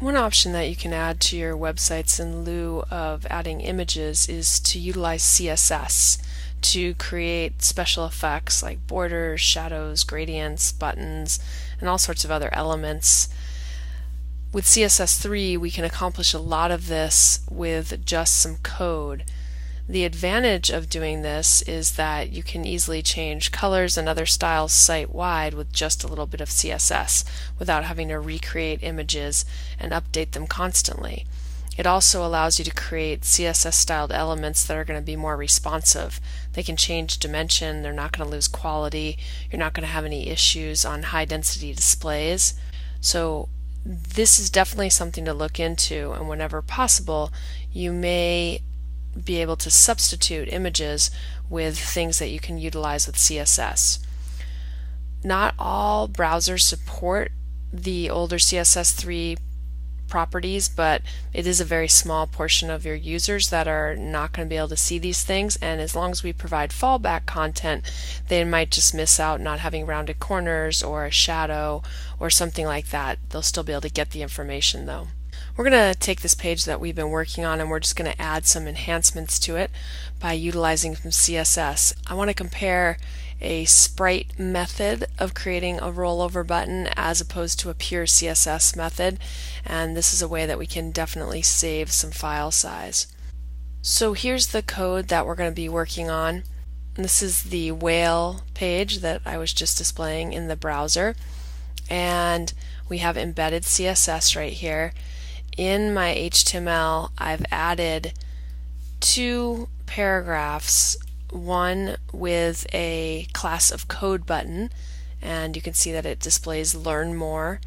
One option that you can add to your websites in lieu of adding images is to utilize CSS to create special effects like borders, shadows, gradients, buttons, and all sorts of other elements. With CSS3, we can accomplish a lot of this with just some code. The advantage of doing this is that you can easily change colors and other styles site-wide with just a little bit of CSS without having to recreate images and update them constantly. It also allows you to create CSS-styled elements that are going to be more responsive. They can change dimension, they're not going to lose quality, you're not going to have any issues on high-density displays. So this is definitely something to look into, and whenever possible, you may be able to substitute images with things that you can utilize with CSS. Not all browsers support the older CSS3 properties, but it is a very small portion of your users that are not going to be able to see these things, and as long as we provide fallback content, they might just miss out not having rounded corners or a shadow or something like that. They'll still be able to get the information though. We're going to take this page that we've been working on and we're just going to add some enhancements to it by utilizing some CSS. I want to compare a sprite method of creating a rollover button as opposed to a pure CSS method, and this is a way that we can definitely save some file size. So here's the code that we're going to be working on. This is the whale page that I was just displaying in the browser, and we have embedded CSS right here. In my HTML, I've added two paragraphs, one with a class of code button, and you can see that it displays learn more,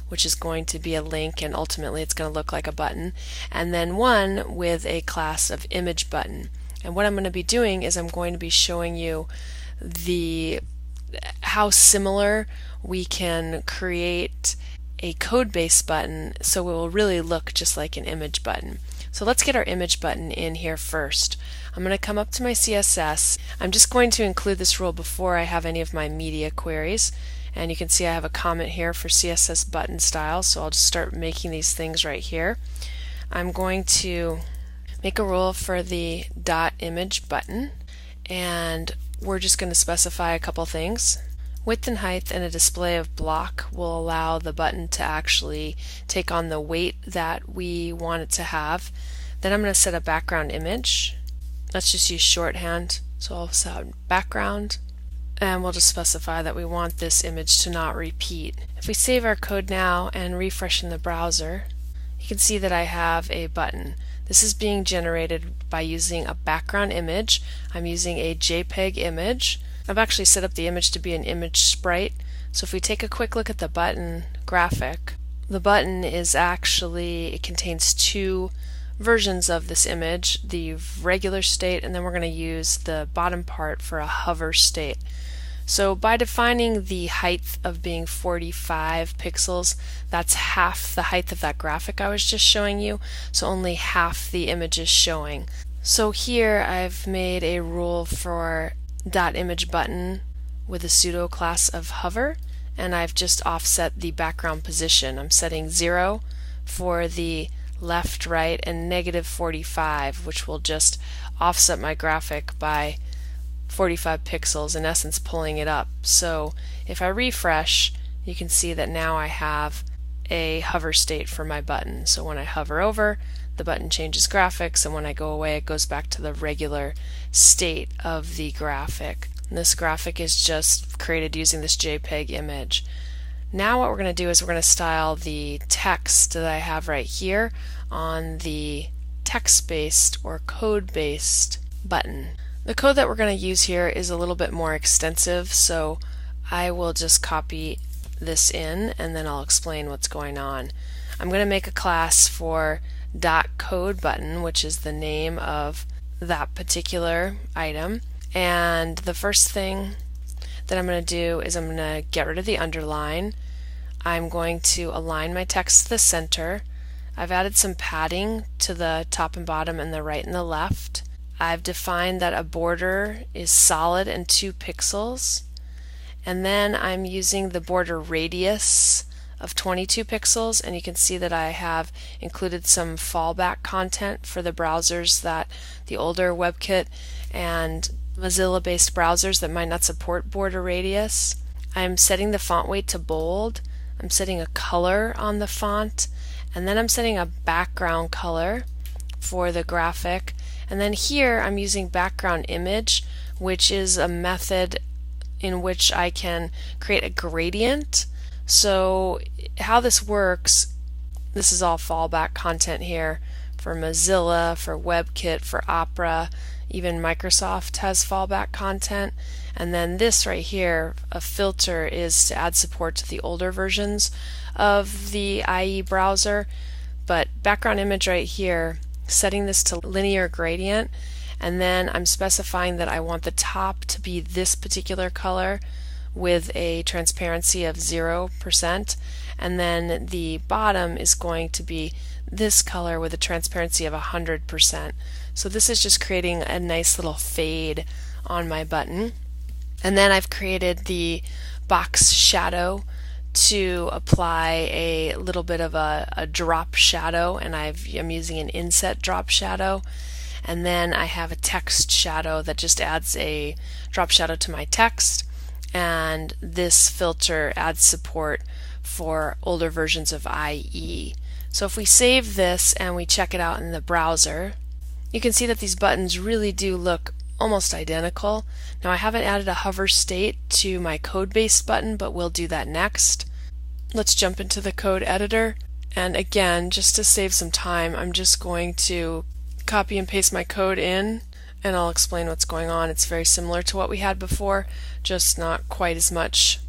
which is going to be a link, and ultimately it's going to look like a button, and then one with a class of image button. And what I'm going to be doing is I'm going to be showing you how similar we can create a code-based button so it will really look just like an image button. So let's get our image button in here first. I'm going to come up to my CSS. I'm just going to include this rule before I have any of my media queries, and you can see I have a comment here for CSS button style, so I'll just start making these things right here. I'm going to make a rule for the .image button, and we're just going to specify a couple things. Width and height and a display of block will allow the button to actually take on the weight that we want it to have. Then I'm going to set a background image. Let's just use shorthand. So I'll set background, and we'll just specify that we want this image to not repeat. If we save our code now and refresh in the browser, you can see that I have a button. This is being generated by using a background image. I'm using a JPEG image. I've actually set up the image to be an image sprite. So if we take a quick look at the button graphic, the button is actually, it contains two versions of this image, the regular state, and then we're going to use the bottom part for a hover state. So by defining the height of being 45 pixels, that's half the height of that graphic I was just showing you, so only half the image is showing. So here I've made a rule for .image button with a pseudo class of hover, and I've just offset the background position. I'm setting 0 for the left, right, and -45, which will just offset my graphic by 45 pixels, in essence pulling it up. So if I refresh, you can see that now I have a hover state for my button. So when I hover over, the button changes graphics, and when I go away it goes back to the regular state of the graphic. And this graphic is just created using this JPEG image. Now what we're going to do is we're going to style the text that I have right here on the text-based or code-based button. The code that we're going to use here is a little bit more extensive, so I will just copy this in and then I'll explain what's going on. I'm going to make a class for .code button, which is the name of that particular item, and the first thing that I'm going to do is I'm going to get rid of the underline. I'm going to align my text to the center. I've added some padding to the top and bottom and the right and the left. I've defined that a border is solid and 2 pixels, and then I'm using the border radius of 22 pixels, and you can see that I have included some fallback content for the browsers that the older WebKit and Mozilla based browsers that might not support border radius. I'm setting the font weight to bold. I'm setting a color on the font, and then I'm setting a background color for the graphic. And then here I'm using background image, which is a method in which I can create a gradient. So how this works, this is all fallback content here for Mozilla, for WebKit, for Opera, even Microsoft has fallback content. And then this right here, a filter, is to add support to the older versions of the IE browser. But background image right here, setting this to linear gradient, and then I'm specifying that I want the top to be this particular color with a transparency of 0%, and then the bottom is going to be this color with a transparency of 100%. So this is just creating a nice little fade on my button. And then I've created the box shadow to apply a little bit of a drop shadow, and I'm using an inset drop shadow. And then I have a text shadow that just adds a drop shadow to my text, and this filter adds support for older versions of IE. So if we save this and we check it out in the browser, you can see that these buttons really do look almost identical. Now I haven't added a hover state to my code-based button, but we'll do that next. Let's jump into the code editor, and again, just to save some time, I'm just going to copy and paste my code in, and I'll explain what's going on. It's very similar to what we had before, just not quite as much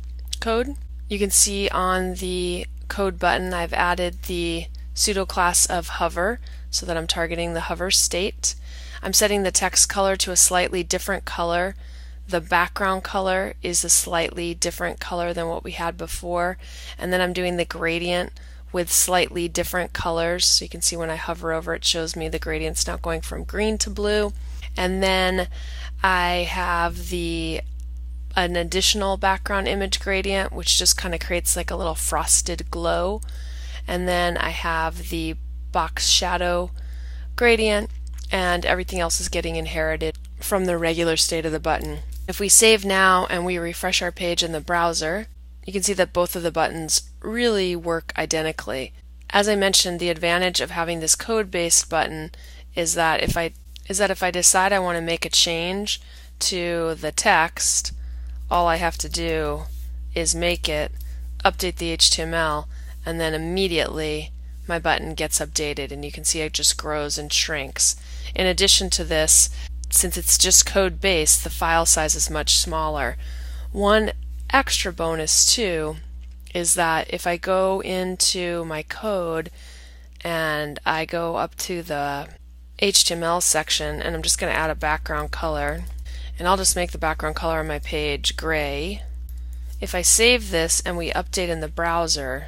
code. You can see on the code button I've added the pseudo class of hover so that I'm targeting the hover state. I'm setting the text color to a slightly different color. The background color is a slightly different color than what we had before, and then I'm doing the gradient with slightly different colors. So you can see when I hover over it shows me the gradient's now going from green to blue. And then I have an additional background image gradient, which just kind of creates like a little frosted glow. And then I have the box shadow gradient, and everything else is getting inherited from the regular state of the button. If we save now and we refresh our page in the browser, you can see that both of the buttons really work identically. As I mentioned, the advantage of having this code-based button is that if I decide I want to make a change to the text, all I have to do is make it, update the HTML, and then immediately my button gets updated, and you can see it just grows and shrinks. In addition to this, since it's just code-based, the file size is much smaller. One extra bonus too is that if I go into my code and I go up to the HTML section, and I'm just going to add a background color, and I'll just make the background color on my page gray. If I save this and we update in the browser,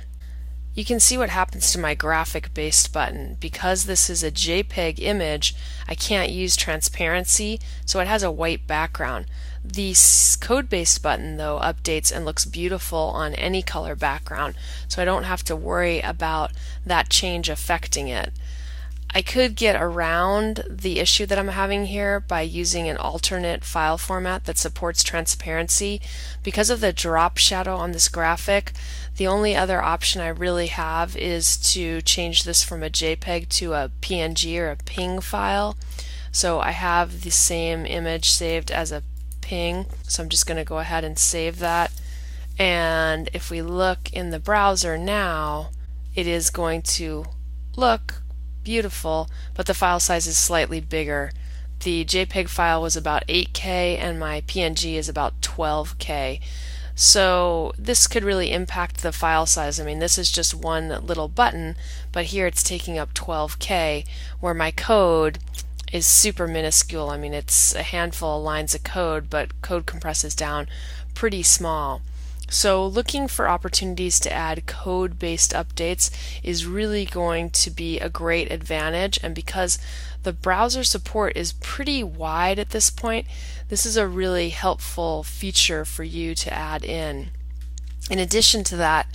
you can see what happens to my graphic based button. Because this is a JPEG image, I can't use transparency, so it has a white background. The code-based button though updates and looks beautiful on any color background, so I don't have to worry about that change affecting it. I could get around the issue that I'm having here by using an alternate file format that supports transparency. Because of the drop shadow on this graphic, the only other option I really have is to change this from a JPEG to a PNG or a PNG file. So I have the same image saved as a PNG, so I'm just going to go ahead and save that. And if we look in the browser now, it is going to look beautiful, but the file size is slightly bigger. The JPEG file was about 8K and my PNG is about 12K. So this could really impact the file size. I mean, this is just one little button, but here it's taking up 12K, where my code is super minuscule. I mean, it's a handful of lines of code, but code compresses down pretty small. So looking for opportunities to add code-based updates is really going to be a great advantage, and because the browser support is pretty wide at this point, this is a really helpful feature for you to add in. In addition to that,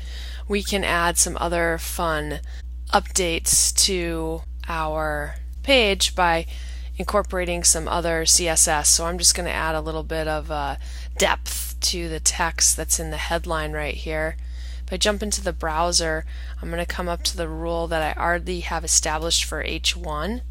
we can add some other fun updates to our page by incorporating some other CSS. So I'm just going to add a little bit of depth to the text that's in the headline right here. If I jump into the browser, I'm going to come up to the rule that I already have established for H1,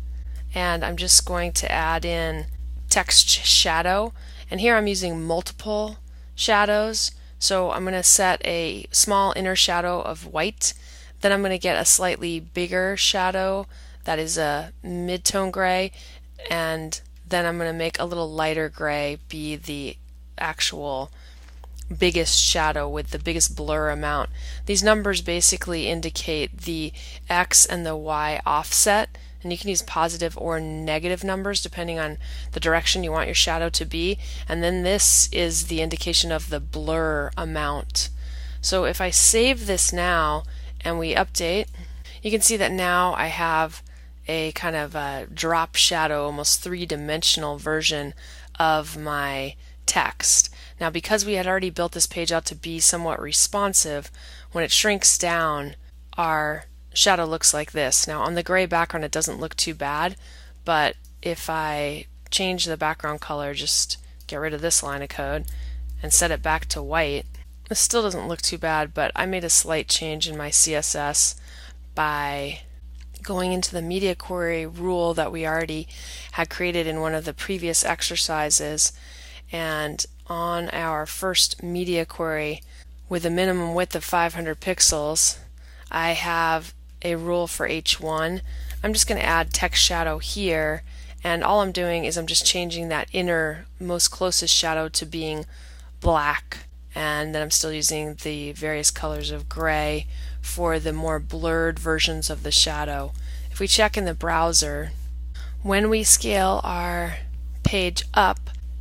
and I'm just going to add in text shadow, and here I'm using multiple shadows. So I'm going to set a small inner shadow of white, then I'm going to get a slightly bigger shadow that is a mid-tone gray, and then I'm going to make a little lighter gray be the actual biggest shadow with the biggest blur amount. These numbers basically indicate the X and the Y offset, and you can use positive or negative numbers depending on the direction you want your shadow to be, and then this is the indication of the blur amount. So if I save this now and we update, you can see that now I have a kind of a drop shadow, almost three-dimensional version of my text. Now, because we had already built this page out to be somewhat responsive, when it shrinks down, our shadow looks like this. Now, on the gray background, it doesn't look too bad, but if I change the background color, just get rid of this line of code and set it back to white, this still doesn't look too bad, but I made a slight change in my CSS by going into the media query rule that we already had created in one of the previous exercises, and on our first media query with a minimum width of 500 pixels, I have a rule for H1. I'm just going to add text shadow here, and all I'm doing is I'm just changing that inner most closest shadow to being black, and then I'm still using the various colors of gray for the more blurred versions of the shadow. If we check in the browser, when we scale our page up,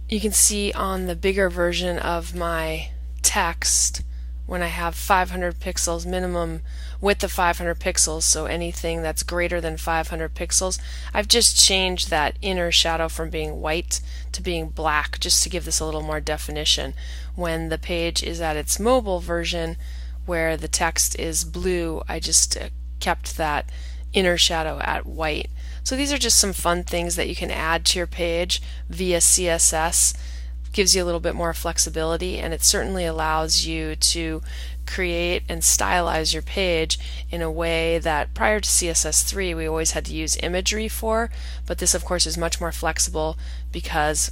you can see on the bigger version of my text, when I have 500 pixels, minimum width of 500 pixels, so anything that's greater than 500 pixels, I've just changed that inner shadow from being white to being black, just to give this a little more definition. When the page is at its mobile version, where the text is blue, I just kept that inner shadow at white. So these are just some fun things that you can add to your page via CSS. Gives you a little bit more flexibility, and it certainly allows you to create and stylize your page in a way that prior to CSS3 we always had to use imagery for, but this of course is much more flexible because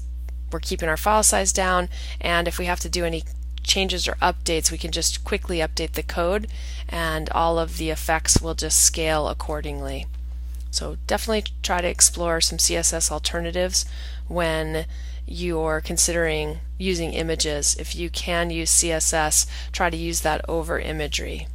we're keeping our file size down, and if we have to do any changes or updates, we can just quickly update the code and all of the effects will just scale accordingly. So definitely try to explore some CSS alternatives when you're considering using images. If you can use CSS, try to use that over imagery.